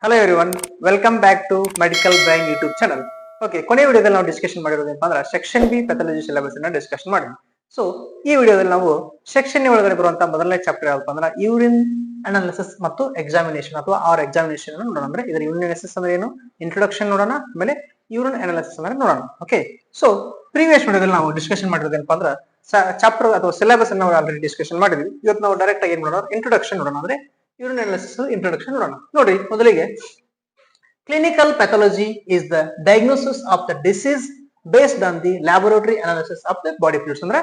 Hello everyone, welcome back to medical brain YouTube channel. Okay, ಕೊನೆ ವಿಡಿಯೋದಲ್ಲಿ ನಾವು discussion ಮಾಡಿರೋದೇನಪ್ಪ ಅಂದ್ರೆ ಸೆಕ್ಷನ್ ಬಿ ಪೆಥಾಲಜಿ ಸಿಲೆಬಸ್ ಅನ್ನ ಡಿಸ್ಕಷನ್ ಮಾಡಿದ್ವಿ. ಸೊ ಈ ವಿಡಿಯೋದಲ್ಲಿ ನಾವು ಸೆಕ್ಷನ್ ಒಳಗಡೆ ಬರುವಂತಹ ಮೊದಲನೇ ಚಾಪ್ಟರ್ ಯಾವಪ್ಪ ಅಂದ್ರೆ ಯೂರಿನ್ ಅನಾಲಿಸಿಸ್ ಮತ್ತು ಎಕ್ಸಾಮಿನೇಷನ್ ಅಥವಾ ಆರ್ ಎಕ್ಸಾಮಿನೇಷನ್ ನೋಡೋಣ. ಅಂದ್ರೆ ಇದರ ಯೂರಿನ್ ಅನಾಲಿಸಿಸ್ ಅಂದ್ರೆ ಏನು, ಇಂಟ್ರೊಡಕ್ಷನ್ ನೋಡೋಣ, ಆಮೇಲೆ ಯೂರಿನ್ ಅನಾಲಿಸಿಸ್ ಅಂದ್ರೆ ನೋಡೋಣ. ಓಕೆ, ಸೊ ಪ್ರೀವಿಯಸ್ ವಿಡಿಯೋದಲ್ಲಿ ನಾವು ಡಿಸ್ಕಷನ್ ಮಾಡಿರೋದೇನಪ್ಪ ಅಂದ್ರೆ ಚಾಪ್ಟರ್ ಅಥವಾ ಸಿಲೆಬಸ್ ಅನ್ನ ನಾವು ಆಲ್ರೆಡಿ ಡಿಸ್ಕಷನ್ ಮಾಡಿದ್ವಿ. ಇವತ್ತು ನಾವು ಡೈರೆಕ್ಟ್ ಆಗಿ ಏನ್ ಮಾಡೋಣ, ಇಂಟ್ರೊಡಕ್ಷನ್ ನೋಡೋಣ. ಅಂದ್ರೆ ಯೂರಿನ್ ಅನಾಲಿಸಿಸ್ ಇಂಟ್ರೊಡಕ್ಷನ್ ನೋಡೋಣ. ನೋಡಿ, ಮೊದಲಿಗೆ clinical pathology is the diagnosis of the disease based on the laboratory analysis of the body fluids. ಅಂದ್ರೆ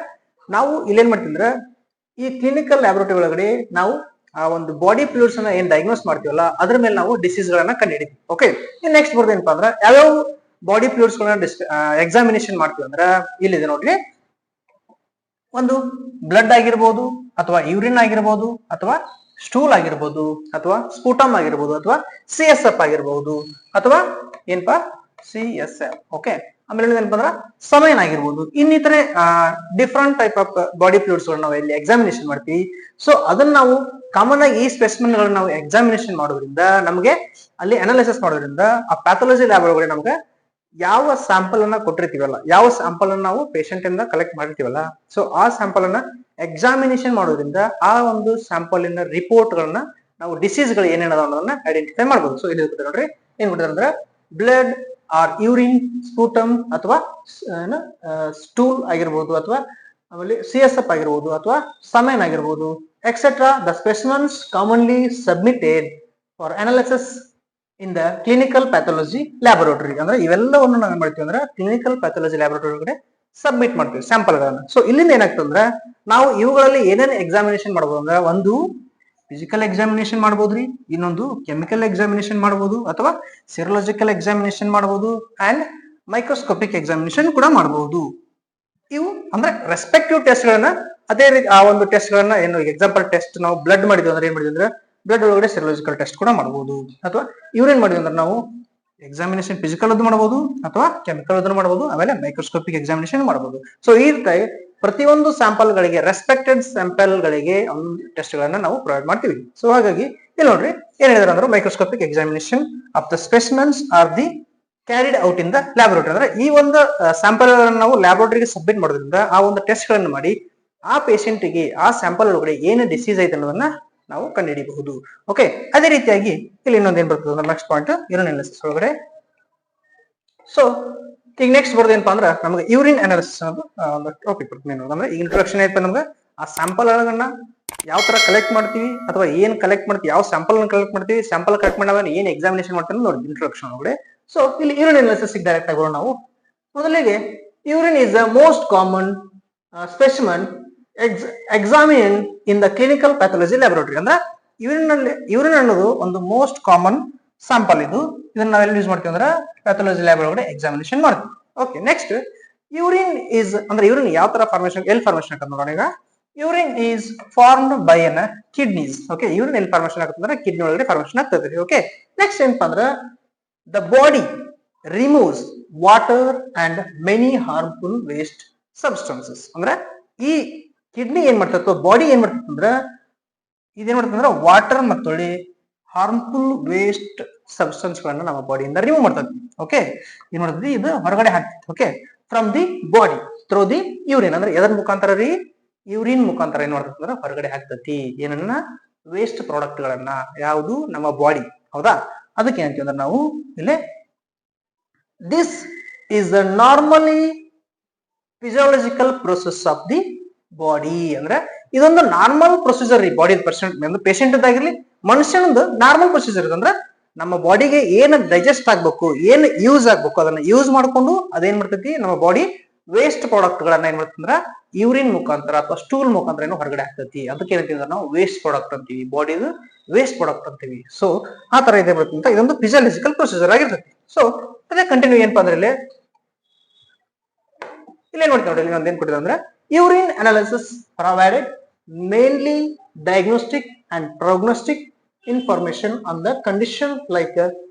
ನಾವು ಇಲ್ಲೇನ್ ಮಾಡ್ತೀವಿ ಅಂದ್ರೆ ಈ ಕ್ಲಿನಿಕಲ್ ಲ್ಯಾಬೊರೇಟರಿ ಒಳಗಡೆ ನಾವು ಆ ಒಂದು ಬಾಡಿ ಫ್ಲೂಯಿಡ್ಸ್ ಅನ್ನ ಏನ್ ಡಯಾಗ್ನೋಸ್ ಮಾಡ್ತೀವಲ್ಲ ಅದ್ರ ಮೇಲೆ ನಾವು ಡಿಸೀಸ್ ಗಳನ್ನ ಕಂಡುಹಿಡಿತೀವಿ. ಓಕೆ, ನೆಕ್ಸ್ಟ್ ಬರೋದೇನಪ್ಪ ಅಂದ್ರೆ ಯಾವ್ಯಾವ ಬಾಡಿ ಫ್ಲೂಯಿಡ್ಸ್ ಗಳನ್ನ ಎಕ್ಸಾಮಿನೇಷನ್ ಮಾಡ್ತೀವಿ ಅಂದ್ರೆ ಇಲ್ಲಿದೆ ನೋಡ್ರಿ. ಒಂದು ಬ್ಲಡ್ ಆಗಿರ್ಬೋದು, ಅಥವಾ ಯೂರಿನ್ ಆಗಿರ್ಬೋದು, ಅಥವಾ ಸ್ಟೂಲ್ ಆಗಿರ್ಬೋದು, ಅಥವಾ ಸ್ಪೂಟಮ್ ಆಗಿರ್ಬೋದು, ಅಥವಾ CSF ಆಗಿರ್ಬೋದು, ಅಥವಾ ಏನಪ್ಪಾ CSF. ಓಕೆ, ಆಮೇಲೆ ಏನಪ್ಪ ಅಂದ್ರೆ ಸಮಯನ್ ಆಗಿರ್ಬೋದು. ಇನ್ನಿತರೆ different type of body fluids ಗಳನ್ನ ನಾವು ಇಲ್ಲಿ ಎಕ್ಸಾಮಿನೇಷನ್ ಮಾಡ್ತೀವಿ. ಸೊ ಅದನ್ನ ನಾವು ಕಾಮನ್ ಆಗಿ ಈ ಸ್ಪೆಸಿಮೆನ್ ಗಳನ್ನ ನಾವು ಎಕ್ಸಾಮಿನೇಷನ್ ಮಾಡೋದ್ರಿಂದ ನಮಗೆ ಅಲ್ಲಿ ಅನಾಲಿಸಿಸ್ ಮಾಡೋದ್ರಿಂದ ಆ ಪ್ಯಾಥಾಲಜಿ ಲ್ಯಾಬ್ ಒಳಗಡೆ ನಮ್ಗೆ ಯಾವ ಸ್ಯಾಂಪಲ್ ಅನ್ನ ಕೊಟ್ಟಿರ್ತೀವಲ್ಲ, ಯಾವ ಸ್ಯಾಂಪಲ್ ಅನ್ನ ನಾವು ಪೇಷಂಟ್ ಇಂದ ಕಲೆಕ್ಟ್ ಮಾಡಿರ್ತೀವಲ್ಲ, ಸೊ ಆ ಸ್ಯಾಂಪಲ್ ಅನ್ನ ಎಕ್ಸಾಮಿನೇಷನ್ ಮಾಡೋದ್ರಿಂದ ಆ ಒಂದು ಸ್ಯಾಂಪಲ್ ಇನ ರಿಪೋರ್ಟ್ ಗಳನ್ನ ನಾವು ಡಿಸೀಸ್ ಗಳು ಏನೇನದ ಅನ್ನೋದನ್ನ ಐಡೆಂಟಿಫೈ ಮಾಡಬಹುದು. ಸೊ ಇಲ್ಲಿ ನೋಡ್ರಿ ಏನ್ ಕೊಟ್ಟಿದ್ದಾರೆ ಅಂದ್ರೆ ಬ್ಲಡ್ ಆರ್ ಯೂರಿನ್, ಸ್ಪೂಟಮ್ ಅಥವಾ ಸ್ಟೂಲ್ ಆಗಿರ್ಬೋದು, ಅಥವಾ ಆಮೇಲೆ CSF ಆಗಿರ್ಬೋದು, ಅಥವಾ ಸಮೈನ್ ಆಗಿರ್ಬೋದು, etcetera. The specimens commonly submitted for analysis in the clinical pathology laboratory. ಅಂದ್ರೆ ಇವೆಲ್ಲವನ್ನು ನಾವು ಏನ್ ಮಾಡ್ತೀವಿ ಅಂದ್ರೆ ಕ್ಲಿನಿಕಲ್ ಪ್ಯಾಥಾಲಜಿ ಲ್ಯಾಬೊರೇಟರಿ ಒಳಗಡೆ ಸಬ್ಮಿಟ್ ಮಾಡ್ತೀವಿ ಸ್ಯಾಂಪಲ್ ಗಳನ್ನ. ಸೊ ಇಲ್ಲಿಂದ ಏನಾಗ್ತದೆ ಅಂದ್ರೆ ನಾವು ಇವುಗಳಲ್ಲಿ ಏನೇನು ಎಕ್ಸಾಮಿನೇಷನ್ ಮಾಡಬಹುದು ಅಂದ್ರೆ ಒಂದು ಫಿಸಿಕಲ್ ಎಕ್ಸಾಮಿನೇಷನ್ ಮಾಡಬಹುದ್ರಿ, ಇನ್ನೊಂದು ಕೆಮಿಕಲ್ ಎಕ್ಸಾಮಿನೇಷನ್ ಮಾಡಬಹುದು, ಅಥವಾ ಸಿರಲಾಜಿಕಲ್ ಎಕ್ಸಾಮಿನೇಷನ್ ಮಾಡಬಹುದು, ಅಂಡ್ ಮೈಕ್ರೋಸ್ಕೋಪಿಕ್ ಎಕ್ಸಾಮಿನೇಷನ್ ಕೂಡ ಮಾಡಬಹುದು. ಇವು ಅಂದ್ರೆ ರೆಸ್ಪೆಕ್ಟಿವ್ ಟೆಸ್ಟ್ ಗಳನ್ನ ಅದೇ ರೀತಿ ಆ ಒಂದು ಟೆಸ್ಟ್ ಗಳನ್ನ ಏನು ಎಕ್ಸಾಂಪಲ್ ಟೆಸ್ಟ್ ನಾವು ಬ್ಲಡ್ ಮಾಡಿದ್ವಿ ಅಂದ್ರೆ ಏನ್ ಮಾಡಿದ್ವಿ ಅಂದ್ರೆ ಬ್ಲಡ್ ಒಳಗಡೆ ಸೆರಲಾಜಿಕಲ್ ಟೆಸ್ಟ್ ಕೂಡ ಮಾಡಬಹುದು, ಅಥವಾ ಯೂರಿನ್ ಮಾಡಿದ್ವಿ ಅಂದ್ರೆ ನಾವು ಎಕ್ಸಾಮಿನೇಷನ್ ಫಿಸಿಕಲ್ ಅದು ಮಾಡಬಹುದು, ಅಥವಾ ಕೆಮಿಕಲ್ ಅದನ್ನು ಮಾಡಬಹುದು, ಆಮೇಲೆ ಮೈಕ್ರೋಸ್ಕೋಪಿಕ್ ಎಕ್ಸಾಮಿನೇಷನ್ ಮಾಡಬಹುದು. ಸೊ ಈ ರೀತಿ ಪ್ರತಿಯೊಂದು ಸ್ಯಾಂಪಲ್ ಗಳಿಗೆ ರೆಸ್ಪೆಕ್ಟೆಡ್ ಸ್ಯಾಂಪಲ್ ಗಳಿಗೆ ಒಂದು ಟೆಸ್ಟ್ ಗಳನ್ನ ನಾವು ಪ್ರೊವೈಡ್ ಮಾಡ್ತೀವಿ. ಸೊ ಹಾಗಾಗಿ ಇಲ್ಲಿ ನೋಡ್ರಿ ಏನ್ ಹೇಳಿದಾರೆ ಅಂದ್ರೆ microscopic examination of the specimens are the carried out in the laboratory. ಅಂದ್ರೆ ಈ ಒಂದು ಸ್ಯಾಂಪಲ್ ನಾವು ಲ್ಯಾಬೊರೇಟರಿಗೆ ಸಬ್ಮಿಟ್ ಮಾಡೋದ್ರಿಂದ ಆ ಒಂದು ಟೆಸ್ಟ್ ಗಳನ್ನು ಮಾಡಿ ಆ ಪೇಷಂಟ್ ಗೆ ಆ ಸ್ಯಾಂಪಲ್ ಒಳಗಡೆ ಏನು ಡಿಸೀಸ್ ಐತೆ ಅನ್ನೋದನ್ನ ನಾವು ಕಂಡುಹಿಡಿಯಬಹುದು. ಓಕೆ, ಅದೇ ರೀತಿಯಾಗಿ ಇಲ್ಲಿ ಇನ್ನೊಂದು ಏನ್ ಬರ್ತದೆ ನೆಕ್ಸ್ಟ್ ಪಾಯಿಂಟ್ ಯೂರಿನ್ ಅನಾಲಿಸಿಸ್ ಒಳಗಡೆ. ಸೊ ಈಗ ನೆಕ್ಸ್ಟ್ ಬರೋದೇನಪ್ಪ ಅಂದ್ರೆ ನಮಗೆ ಯೂರಿನ್ ಅನಾಲಿಸಿಸ್ ಅನ್ನೋದು ಒಂದು ಟಾಪಿಕ್ ಬರ್ತದೆ. ಅಂದ್ರೆ ಈಗ ಇಂಟ್ರೊಡಕ್ಷನ್ ಐತೆ ನಮ್ಗೆ ಆ ಸ್ಯಾಂಪಲ್ ಒಳಗನ್ನ ಯಾವ ತರ ಕಲೆಕ್ಟ್ ಮಾಡ್ತೀವಿ, ಅಥವಾ ಏನ್ ಕಲೆಕ್ಟ್ ಮಾಡ್ತೀವಿ, ಯಾವ ಸ್ಯಾಂಪಲ್ ಕಲೆಕ್ಟ್ ಮಾಡ್ತೀವಿ, ಸ್ಯಾಂಪಲ್ ಕಲೆಕ್ಟ್ ಮಾಡಿದಾಗ ಏನ್ ಎಕ್ಸಾಮಿನೇಷನ್ ಮಾಡ್ತೀವಿ ನೋಡಿ ಇಂಟ್ರೊಡಕ್ಷನ್ ಒಳಗಡೆ. ಸೊ ಇಲ್ಲಿ ಯೂರಿನ್ ಅನಾಲಿಸಿಸ್ ಡೈರೆಕ್ಟ್ ಆಗಿ ಬರೋಣ ನಾವು. ಮೊದಲಿಗೆ urine is the most common specimen examine in the clinical pathology laboratory. ಅಂದ್ರೆ ಯೂರಿನ್ ಅನ್ನೋದು ಒಂದು ಮೋಸ್ಟ್ ಕಾಮನ್ ಸ್ಯಾಂಪಲ್. ಇದನ್ನ ನಾವೆಲ್ಲ ಯೂಸ್ ಮಾಡ್ತೀವಿ ಅಂದ್ರೆ ಪ್ಯಾಥಾಲಜಿ ಲ್ಯಾಬ್ ಒಳಗಡೆ ಎಕ್ಸಾಮಿನೇಷನ್ ಮಾಡ್ತೀವಿ. ಓಕೆ, ನೆಕ್ಸ್ಟ್ ಯೂರಿನ್ ಇಸ್ ಅಂದ್ರೆ ಯೂರಿನ್ ಯಾವ ತರ ಫಾರ್ಮೇಶನ್, ಎಲ್ ಫಾರ್ಮೇಶನ್ ಆಗುತ್ತೆ ನೋಡೋಣ. ಈಗ urine is formed by N kidneys. Okay, urine L formation ಆಗುತ್ತೆ ಅಂದ್ರೆ ಕಿಡ್ನಿ ಒಳಗಡೆ ಫಾರ್ಮೇಶನ್ ಆಗ್ತದೆ. ಓಕೆ, ನೆಕ್ಸ್ಟ್ ಏನಪ್ಪಾ ಅಂದ್ರೆ the body removes water and many harmful waste substances. ಅಂದ್ರೆ ಈ ಕಿಡ್ನಿ ಏನ್ ಮಾಡ್ತದೆ, ಬಾಡಿ ಏನ್ ಮಾಡ್ತದೆ ಅಂದ್ರೆ ಇದೇನ್ ಮಾಡ್ತದೆ ಅಂದ್ರೆ ವಾಟರ್ ಮತ್ತು ಹಾರ್ಮ್ಫುಲ್ ವೇಸ್ಟ್ ಸಬ್ಸ್ಟೆನ್ಸ್ ಗಳನ್ನ ನಮ್ಮ ಬಾಡಿಯಿಂದ ರಿಮೂವ್ ಮಾಡ್ತದೆ. ಓಕೆ, ಏನ್ ಮಾಡ್ತದೆ ಇದು ಹೊರಗಡೆ ಹಾಕ್ತದೆ. Okay, from the body through the urine. ಅಂದ್ರೆ ಎದರ ಮುಖಾಂತರ ರೀ, ಯೂರಿನ್ ಮುಖಾಂತರ ಏನ್ ಮಾಡ್ತದೆ ಅಂದ್ರೆ ಹೊರಗಡೆ ಹಾಕ್ತತಿ ಏನನ್ನ, ವೇಸ್ಟ್ ಪ್ರಾಡಕ್ಟ್ ಗಳನ್ನ. ಯಾವುದು ನಮ್ಮ ಬಾಡಿ, ಹೌದಾ? ಅದಕ್ಕೆ ಏನಂತೀವಿ ಅಂದ್ರೆ ನಾವು ಇಲ್ಲಿ this is the normally physiological process of the body. ಅಂದ್ರೆ ಇದೊಂದು ನಾರ್ಮಲ್ ಪ್ರೊಸೀಜರ್ ರೀ ಬಾಡಿ ಪೇಷಂಟ್ ಆಗಿರ್ಲಿ ಮನುಷ್ಯನೊಂದು ನಾರ್ಮಲ್ ಪ್ರೊಸೀಜರ್ ಇದೆ. ಅಂದ್ರೆ ನಮ್ಮ ಬಾಡಿಗೆ ಏನು ಡೈಜೆಸ್ಟ್ ಆಗ್ಬೇಕು, ಏನು ಯೂಸ್ ಆಗ್ಬೇಕು ಅದನ್ನ ಯೂಸ್ ಮಾಡ್ಕೊಂಡು ಅದೇನ್ ಮಾಡ್ತೈತಿ ನಮ್ಮ ಬಾಡಿ ವೇಸ್ಟ್ ಪ್ರಾಡಕ್ಟ್ ಗಳನ್ನ ಏನ್ ಮಾಡ್ತಂದ್ರ ಯೂರಿನ್ ಮುಖಾಂತರ ಅಥವಾ ಸ್ಟೂಲ್ ಮುಖಾಂತರ ಏನೋ ಹೊರಗಡೆ ಆಗ್ತೈತಿ. ಅದಕ್ಕೆ ಏನಂತೀವಿ ನಾವು ವೇಸ್ಟ್ ಪ್ರಾಡಕ್ಟ್ ಅಂತೀವಿ, ಬಾಡಿದು ವೇಸ್ಟ್ ಪ್ರಾಡಕ್ಟ್ ಅಂತೀವಿ. ಸೊ ಆ ತರ ಇದೆ ಬರ್ತಂತ ಇದೊಂದು ಫಿಸಿಯಾಲಜಿಕಲ್ ಪ್ರೊಸೀಜರ್ ಆಗಿರ್ತೈತಿ. ಸೊ ಅದೇ ಕಂಟಿನ್ಯೂ ಏನಪ್ಪಾ ಅಂದ್ರೆ ಇಲ್ಲಿ ಏನ್ ಮಾಡ್ತೀವಿ ನೋಡಿ, ಇಲ್ಲಿ ಒಂದೇನ್ ಕೊಟ್ಟಿದೆ ಅಂದ್ರೆ urine analysis provided mainly diagnostic and prognostic information on the condition like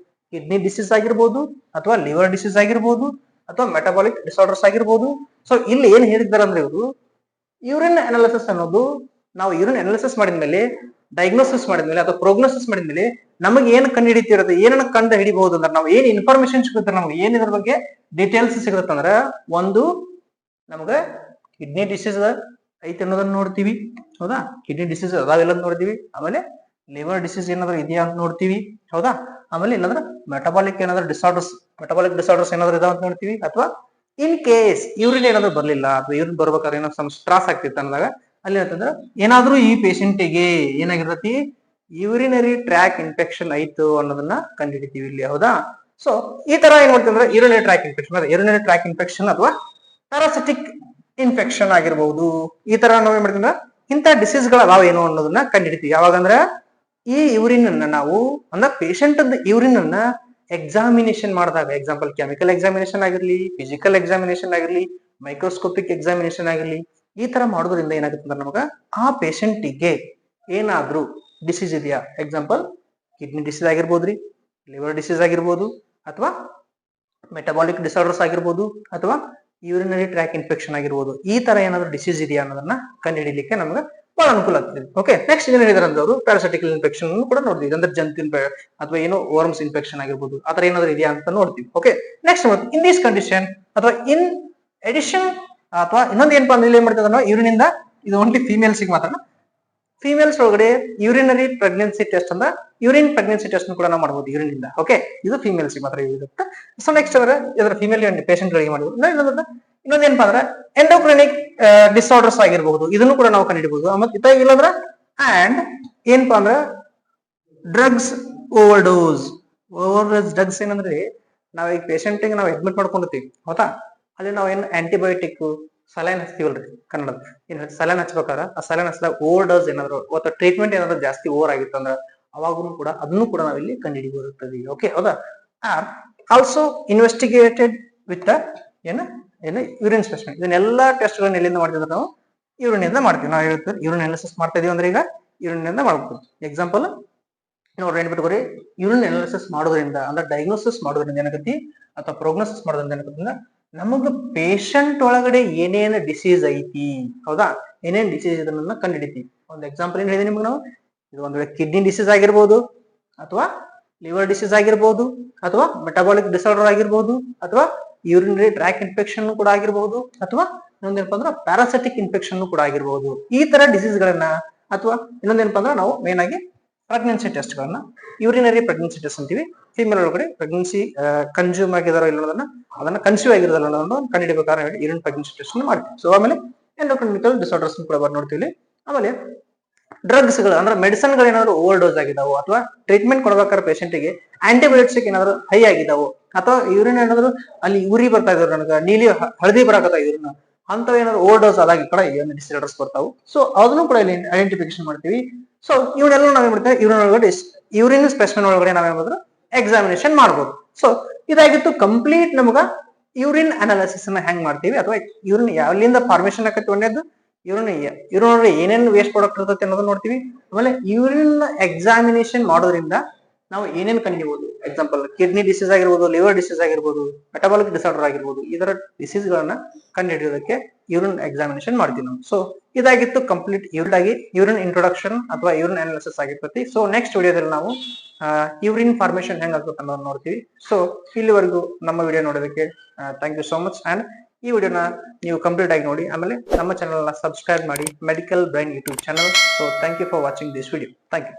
kidney disease ಆಗಿರ್ಬೋದು, ಅಥವಾ ಲಿವರ್ ಡಿಸೀಸ್ ಆಗಿರ್ಬೋದು, ಅಥವಾ ಮೆಟಬಾಲಿಕ್ ಡಿಸಾರ್ಡರ್ಸ್ ಆಗಿರ್ಬೋದು. ಸೊ ಇಲ್ಲಿ ಏನ್ ಹೇಳಿದ್ದಾರೆ ಅಂದ್ರೆ ಇವರು ಯೂರಿನ್ ಅನಾಲಿಸಿಸ್ ಅನ್ನೋದು ನಾವು ಯೂರಿನ್ ಅನಾಲಿಸಿಸ್ ಮಾಡಿದ್ಮೇಲೆ ಡಯಾಗ್ನೋಸಿಸ್ ಮಾಡಿದ್ಮೇಲೆ ಅಥವಾ ಪ್ರೋಗ್ನೋಸಿಸ್ ಮಾಡಿದ್ಮೇಲೆ ನಮಗೆ ಏನ್ ಕಂಡು ಹಿಡಿತಿರುತ್ತೆ, ಏನನ್ನ ಕಂಡು ಹಿಡಿಬಹುದು ಅಂದ್ರೆ ನಾವು ಏನ್ ಇನ್ಫಾರ್ಮೇಶನ್ ಸಿಗುತ್ತೆ, ನಮ್ಗೆ ಏನ್ ಇದ್ರ ಬಗ್ಗೆ ಡೀಟೇಲ್ಸ್ ಸಿಗುತ್ತೆ ಅಂದ್ರೆ ಒಂದು ನಮ್ಗೆ ಕಿಡ್ನಿ ಡಿಸೀಸ್ ಐತೆ ಅನ್ನೋದನ್ನ ನೋಡ್ತೀವಿ. ಹೌದಾ, ಕಿಡ್ನಿ ಡಿಸೀಸ್ ಅದಾವೆಲ್ಲ ನೋಡ್ತೀವಿ. ಆಮೇಲೆ ಲಿವರ್ ಡಿಸೀಸ್ ಏನಾದ್ರು ಇದೆಯಾ ಅಂತ ನೋಡ್ತೀವಿ. ಹೌದಾ, ಆಮೇಲೆ ಏನಾದ್ರು ಮೆಟಬಾಲಿಕ್ ಡಿಸಾರ್ಡರ್ಸ್ ಏನಾದ್ರು ಇದಾವ ಅಂತ ನೋಡ್ತೀವಿ. ಅಥವಾ ಇನ್ ಕೇಸ್ ಯೂರಿನ್ ಏನಾದ್ರು ಬರ್ಲಿಲ್ಲ ಅಥವಾ ಯೂರಿನ್ ಬರ್ಬೇಕಾದ್ರೆ ಏನೋ ಸಮಸ್ಯೆ ತ್ರಾಸ ಆಗ್ತಿತ್ತು ಅನ್ನೋದಾಗ ಅಲ್ಲಿ ಅಂತಂದ್ರೆ ಏನಾದ್ರೂ ಈ ಪೇಷಂಟಿಗೆ ಏನಾಗಿರ್ತತಿ, ಯೂರಿನರಿ ಟ್ರ್ಯಾಕ್ ಇನ್ಫೆಕ್ಷನ್ ಆಯ್ತು ಅನ್ನೋದನ್ನ ಕಂಡುಹಿಡಿತೀವಿ ಇಲ್ಲಿ. ಹೌದಾ, ಸೊ ಈ ತರ ಏನ್ ಮಾಡ್ತೀವಿ ಅಂದ್ರೆ ಯೂರಿನರಿ ಟ್ರ್ಯಾಕ್ ಇನ್ಫೆಕ್ಷನ್ ಅಥವಾ ಪ್ಯಾರಾಸಿಟಿಕ್ ಇನ್ಫೆಕ್ಷನ್ ಆಗಿರ್ಬಹುದು. ಈ ತರ ನಾವು ಏನ್ ಮಾಡ್ತೀವಿ, ಇಂಥ ಡಿಸೀಸ್ ಗಳು ಅದಾವ ಏನೋ ಅನ್ನೋದನ್ನ ಕಂಡುಹಿಡಿತೀವಿ. ಯಾವಾಗಂದ್ರೆ ಈ ಯೂರಿನ್ ಅನ್ನ ನಾವು ಅಂದ್ರೆ ಪೇಷಂಟ್ ಯೂರಿನ್ ಅನ್ನ ಎಕ್ಸಾಮಿನೇಷನ್ ಮಾಡಿದಾಗ, ಎಕ್ಸಾಂಪಲ್ ಕೆಮಿಕಲ್ ಎಕ್ಸಾಮಿನೇಷನ್ ಆಗಿರ್ಲಿ, ಫಿಸಿಕಲ್ ಎಕ್ಸಾಮಿನೇಷನ್ ಆಗಿರ್ಲಿ, ಮೈಕ್ರೋಸ್ಕೋಪಿಕ್ ಎಕ್ಸಾಮಿನೇಷನ್ ಆಗಿರ್ಲಿ, ಈ ತರ ಮಾಡೋದ್ರಿಂದ ಏನಾಗುತ್ತೆ ಅಂದ್ರೆ ನಮಗ ಆ ಪೇಷಂಟಿಗೆ ಏನಾದ್ರೂ ಡಿಸೀಸ್ ಇದೆಯಾ, ಎಕ್ಸಾಂಪಲ್ ಕಿಡ್ನಿ ಡಿಸೀಸ್ ಆಗಿರ್ಬೋದ್ರಿ, ಲಿವರ್ ಡಿಸೀಸ್ ಆಗಿರ್ಬೋದು, ಅಥವಾ ಮೆಟಬಾಲಿಕ್ ಡಿಸಾರ್ಡರ್ಸ್ ಆಗಿರ್ಬೋದು, ಅಥವಾ ಯೂರಿನರಿ ಟ್ರ್ಯಾಕ್ ಇನ್ಫೆಕ್ಷನ್ ಆಗಿರ್ಬೋದು. ಈ ತರ ಏನಾದ್ರು ಡಿಸೀಸ್ ಇದೆಯಾ ಅನ್ನೋದನ್ನ ಕಂಡುಹಿಡಿಯಲಿಕ್ಕೆ ನಮ್ಗೆ ಬಹಳ ಅನುಕೂಲ ಆಗ್ತದೆ. ಓಕೆ, ನೆಕ್ಸ್ಟ್ ಏನ್ ಹೇಳಿದಾರೆ ಅಂದ್ರೆ ಅವರು ಪ್ಯಾರಾಸಿಟಿಕಲ್ ಇನ್ಫೆಕ್ಷನ್ ಕೂಡ ನೋಡ್ತೀವಿ, ಅಂದ್ರೆ ಜಂತು ಅಥವಾ ಏನೋ ವರ್ಮ್ಸ್ ಇನ್ಫೆಕ್ಷನ್ ಆಗಿರ್ಬೋದು, ಆತರ ಏನಾದ್ರು ಇದೆಯಾ ಅಂತ ನೋಡ್ತೀವಿ. Okay, next in this condition ಅಥವಾ ಇನ್ ಎಡಿಷನ್ ಅಥವಾ ಇನ್ನೊಂದು ಏನಪ್ಪಾ ಅಂದ್ರೆ ಏನ್ ಮಾಡ್ತದ, ಯೂರಿನ್ ಇಂದ ಇದು ಓನ್ಲಿ ಫೀಮೇಲ್ಸ್ ಮಾತ್ರ. ಫೀಮೇಲ್ಸ್ ಒಳಗಡೆ ಯೂರಿನರಿ ಪ್ರೆಗ್ನೆನ್ಸಿ ಟೆಸ್ಟ್ ಅಂದ್ರೆ ಯೂರಿನ್ ಪ್ರೆಗ್ನೆನ್ಸಿ ಟೆಸ್ಟ್ ಕೂಡ ನಾವು ಮಾಡಬಹುದು ಯೂರಿನ್ ಇಂದ. ಓಕೆ, ಇದು ಫೀಮೇಲ್ಸ್ ಮಾತ್ರ ಇರುತ್ತೆ. ಸೊ ನೆಕ್ಸ್ಟ್ ಅಂದ್ರೆ ಇದರ ಫೀಮೇಲ್ ಪೇಷಂಟ್ ಗಳಿಗೆ ಮಾಡಬಹುದು. ಇನ್ನೊಂದೇನಪ್ಪ ಅಂದ್ರೆ ಎಂಡೋಕ್ರಿನಿಕ್ ಡಿಸಾರ್ಡರ್ಸ್ ಆಗಿರ್ಬಹುದು, ಇದನ್ನು ಕೂಡ ನಾವು ಕಂಡುಹಿಡಬಹುದು. ಮತ್ತೆ ಇಲ್ಲಂದ್ರ ಅಂಡ್ ಏನಪ್ಪಾ ಅಂದ್ರೆ ಡ್ರಗ್ಸ್ ಓವರ್ಡೋಸ್ ಡ್ರಗ್ಸ್ ಏನಂದ್ರೆ ನಾವೀಗ ಪೇಷಂಟ್ ನಾವು ಅಡ್ಮಿಟ್ ಮಾಡ್ಕೊಂಡಿರ್ತೀವಿ. ಹೌದಾ, ಅಲ್ಲಿ ನಾವು ಏನು ಆಂಟಿಬಯೋಟಿಕ್ ಸಲೈನ್ ಹಚ್ತೀವಲ್ರಿ ಕನ್ನಡ, ಏನ್ ಸಲೈನ್ ಹಚ್ಬೇಕಾದ್ರೆ ಆ ಸಲೈನ್ ಹಚ್ಚಿದಾಗ ಓವರ್ ಡೋಸ್ ಏನಾದ್ರು ಅಥವಾ ಟ್ರೀಟ್ಮೆಂಟ್ ಏನಾದ್ರು ಜಾಸ್ತಿ ಓವರ್ ಆಗಿತ್ತು ಅಂದ್ರೆ ಅವಾಗೂ ಕೂಡ ಅದನ್ನು ಕೂಡ ನಾವಿಲ್ಲಿ ಕಂಡುಹಿಡಿಬರುತ್ತದೆ. ಓಕೆ, ಹೌದಾ. ಆಲ್ಸೋ ಇನ್ವೆಸ್ಟಿಗೇಟೆಡ್ ವಿತ್ ಏನು ಯೂರಿನ್ ಸ್ಪೆಸಿಮೆನ್. ಇದನ್ನೆಲ್ಲಾ ಟೆಸ್ಟ್ ಗಳನ್ನ ಎಲ್ಲಿಂದ ಮಾಡ್ತಿದ್ರೆ ನಾವು ಯೂರಿನ್ ಇಂದ ಮಾಡ್ತೀವಿ. ನಾವು ಹೇಳ್ತೀವಿ ಯೂರಿನ್ ಅನಾಲಿಸಿಸ್ ಮಾಡ್ತಾ ಇದೀವಿ ಅಂದ್ರೆ ಈಗ ಯೂರಿನ್ ಇಂದ ಮಾಡ್ಬೋದು. ಎಕ್ಸಾಂಪಲ್ ನೋಡ್ರಿ ಏನ್ಬಿಟ್ಕೋರಿ, ಯೂರಿನ್ ಅನಾಲಿಸಿಸ್ ಮಾಡೋದ್ರಿಂದ ಅಂದ್ರೆ ಡಯಾಗ್ನೋಸಿಸ್ ಮಾಡೋದ್ರಿಂದ ಏನಾಗತ್ತಿ ಅಥವಾ ಪ್ರೋಗ್ನೋಸಿಸ್ ಮಾಡೋದ್ರಿಂದ ಏನಾಗುತ್ತೆ, ನಮಗ ಪೇಷಂಟ್ ಒಳಗಡೆ ಏನೇನು ಡಿಸೀಸ್ ಐತಿ, ಹೌದಾ, ಏನೇನ್ ಡಿಸೀಸ್ ಇದನ್ನ ಕಂಡುಹಿಡಿತೀವಿ. ಒಂದು ಎಕ್ಸಾಂಪಲ್ ಏನ್ ಹೇಳಿದೆ ನಿಮ್ಗೆ ನಾವು, ಇದು ಒಂದ್ ವೇಳೆ ಕಿಡ್ನಿ ಡಿಸೀಸ್ ಆಗಿರ್ಬೋದು, ಅಥವಾ ಲಿವರ್ ಡಿಸೀಸ್ ಆಗಿರ್ಬೋದು, ಅಥವಾ ಮೆಟಬಾಲಿಕ್ ಡಿಸಾರ್ಡರ್ ಆಗಿರ್ಬೋದು, ಅಥವಾ ಯೂರಿನರಿ ಟ್ರ್ಯಾಕ್ ಇನ್ಫೆಕ್ಷನ್ ಕೂಡ ಆಗಿರ್ಬೋದು, ಅಥವಾ ಇನ್ನೊಂದೇನಪ್ಪ ಅಂದ್ರೆ ಪ್ಯಾರಾಸಿಟಿಕ್ ಇನ್ಫೆಕ್ಷನ್ ಕೂಡ ಆಗಿರ್ಬೋದು. ಈ ತರ ಡಿಸೀಸ್ ಗಳನ್ನ ಅಥವಾ ಇನ್ನೊಂದೇನಪ್ಪ ಅಂದ್ರೆ ನಾವು ಮೇನ್ ಆಗಿ ಪ್ರೆಗ್ನೆನ್ಸಿ ಟೆಸ್ಟ್ ಗಳನ್ನ ಯೂರಿನರಿ ಪ್ರೆಗ್ನೆನ್ಸಿ ಟೆಸ್ಟ್ ಅಂತೀವಿ. ಫೀಮೇಲ್ ಒಳಗಡೆ ಪ್ರೆಗ್ನೆನ್ಸಿ ಕನ್ಸ್ಯೂಮ್ ಆಗಿದಾರೋ ಇಲ್ಲೋದನ್ನ ಅದನ್ನ ಕನ್ಸ್ಯೂಮ್ ಆಗಿರೋದಲ್ಲ ಅನ್ನೋದನ್ನ ಕಂಡುಹಿಡಿಬೇಕಾದ್ರೆ ಯೂರಿನ್ ಪ್ರೆಗ್ನೆನ್ಸಿ ಟೆಸ್ಟ್ ಮಾಡ್ತೀವಿ. ಸೊ ಆಮೇಲೆ ಎಂಡೋಕ್ರಿನಿಕಲ್ ಡಿಸಾರ್ಡರ್ಸ್ ಕೂಡ ನೋಡ್ತೀವಿ. ಆಮೇಲೆ ಡ್ರಗ್ಸ್ ಗಳು ಅಂದ್ರೆ ಮೆಡಿಸಿನ್ ಗಳು ಏನಾದ್ರು ಓವರ್ ಡೋಸ್ ಆಗಿದಾವು, ಅಥವಾ ಟ್ರೀಟ್ಮೆಂಟ್ ಕೊಡ್ಬೇಕಾದ್ರೆ ಪೇಷಂಟ್ಗೆ ಆಂಟಿಬಯೋಟಿಕ್ಸ್ ಏನಾದ್ರು ಹೈ ಆಗಿದಾವು, ಅಥವಾ ಯೂರಿನ್ ಏನಾದ್ರು ಅಲ್ಲಿ ಉರಿ ಬರ್ತಾ ಇದ್ರು, ನನಗೆ ನೀಲಿ ಹಳದಿ ಬರಾಕತ್ತ ಯೂರಿನ್ ಅಂತವ್ ಏನಾದ್ರು ಓವರ್ ಡೋಸ್ ಆದಾಗ ಕೂಡ ಏನು ಡಿಸಾರ್ಡರ್ಸ್ ಬರ್ತಾವು. ಸೊ ಅದನ್ನು ಕೂಡ ಇಲ್ಲಿ ಐಡೆಂಟಿಫಿಕೇಶನ್ ಮಾಡ್ತೀವಿ. ಸೊ ಇವನ್ನೆಲ್ಲ ನಾವೇನ್ ಮಾಡ್ತೀವಿ, ಯೂರಿನ್ ಒಳಗಡೆ ಯೂರಿನ್ ಸ್ಪೆಸಿಮೆನ್ ಒಳಗಡೆ ನಾವೇನ್ ಮಾಡಿದ್ರು ಎಕ್ಸಾಮಿನೇಷನ್ ಮಾಡ್ಬೋದು. ಸೊ ಇದಾಗಿತ್ತು ಕಂಪ್ಲೀಟ್ ನಮಗ ಯೂರಿನ್ ಅನಾಲಿಸಿಸ್ ಅನ್ನ ಹೆಂಗ್ ಮಾಡ್ತೀವಿ, ಅಥವಾ ಯೂರಿನ್ ಯಾವ್ಲಿಂದ ಫಾರ್ಮೇಶನ್ ಆಕತಿ ಒಂದೇದು, ಯೂರಿನ್ ಏನೇನು ವೇಸ್ಟ್ ಪ್ರಾಡಕ್ಟ್ ಇರ್ತೈತಿ ಅನ್ನೋದನ್ನ ನೋಡ್ತೀವಿ. ಆಮೇಲೆ ಯೂರಿನ್ ಎಕ್ಸಾಮಿನೇಷನ್ ಮಾಡೋದ್ರಿಂದ ನಾವು ಏನೇನು ಕಂಡುಹಿಡಿಬಹುದು, ಎಕ್ಸಾಂಪಲ್ ಕಿಡ್ನಿ ಡಿಸೀಸ್ ಆಗಿರ್ಬೋದು, ಲಿವರ್ ಡಿಸೀಸ್ ಆಗಿರ್ಬೋದು, ಮೆಟಬಾಲಿಕ್ ಡಿಸಾರ್ಡರ್ ಆಗಿರ್ಬೋದು, ಇದರ ಡಿಸೀಸ್ ಗಳನ್ನ ಕಂಡುಹಿಡಿಯೋದಕ್ಕೆ ಯೂರಿನ್ ಎಕ್ಸಾಮಿನೇಷನ್ ಮಾಡ್ತೀವಿ ನಾವು. ಸೊ ಇದಾಗಿತ್ತು ಕಂಪ್ಲೀಟ್ ಯೂರಿನ್ ಇಂಟ್ರೊಡಕ್ಷನ್ ಅಥವಾ ಯೂರಿನ್ ಅನಾಲಿಸಿಸ್ ಆಗಿರ್ತೈತಿ. ಸೊ ನೆಕ್ಸ್ಟ್ ವಿಡಿಯೋದಲ್ಲಿ ನಾವು ಯೂರಿನ್ ಫಾರ್ಮೇಶನ್ ಹೆಂಗ್ ಆಗ್ತದೆ ಅನ್ನೋದನ್ನ ನೋಡ್ತೀವಿ. ಸೊ ಇಲ್ಲಿವರೆಗೂ ನಮ್ಮ ವಿಡಿಯೋ ನೋಡೋದಕ್ಕೆ thank you so much. And ಈ ವಿಡಿಯೋನ ನೀವು ಕಂಪ್ಲೀಟ್ ಆಗಿ ನೋಡಿ, ಆಮೇಲೆ ನಮ್ಮ ಚಾನಲ್ ನ ಸಬ್ಸ್ಕ್ರೈಬ್ ಮಾಡಿ, medical brain YouTube channel. So thank you for watching this video. Thank you.